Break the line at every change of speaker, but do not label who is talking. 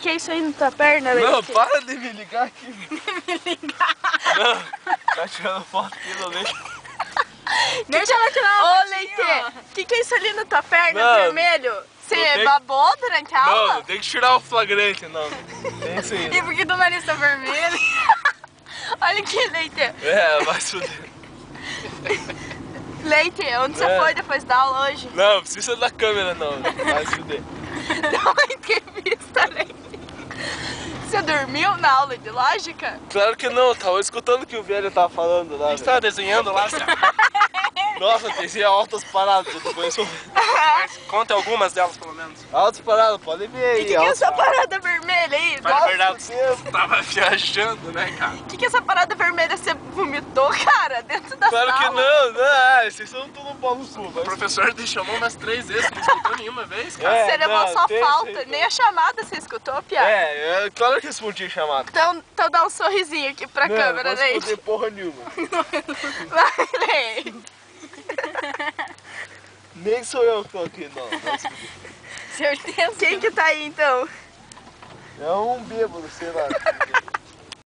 Que é isso aí na tua perna, Leite?
Não, para de me ligar aqui.
me ligar.
Não, tá tirando foto aqui no Leite.
Deixa ela tirar uma Ô, Leite, que é isso ali na tua perna,
não,
vermelho? Você babou durante a aula?
Não, tem que tirar o flagrante, não. Tem isso aí.
E por que do nariz tá vermelho? Olha aqui, Leite.
É, vai se fuder.
Leite, onde você foi depois da aula hoje?
Não, precisa da câmera não, vai se fuder.
Dá uma entrevista, Leite. Você dormiu na aula de lógica?
Claro que não, eu tava escutando o que o velho tava falando lá.
Você tava desenhando lá,
Nossa, tem altas paradas, eu depois eu...
Mas conta algumas delas, pelo menos.
Altas paradas, pode ver aí.
E que é essa parada vermelha aí?
Mas na verdade, você tava viajando, né, cara?
Que é essa parada vermelha? Você vomitou, cara, dentro da
Claro
sala?
que não, vocês são tudo um pau no cu.
O professor te chamou umas 3 vezes, não escutou nenhuma vez, cara.
Você levou
não,
só
tem
falta,
isso aí,
nem a chamada você escutou, Pia?
Claro que respondi a chamada.
Então dá um sorrisinho aqui pra câmera,
não
Leite.
posso responder porra nenhuma.
Vai, Leite.
Nem sou eu que tô aqui, não.
Certeza. Quem que tá aí, então?
É um bêbado, sei lá.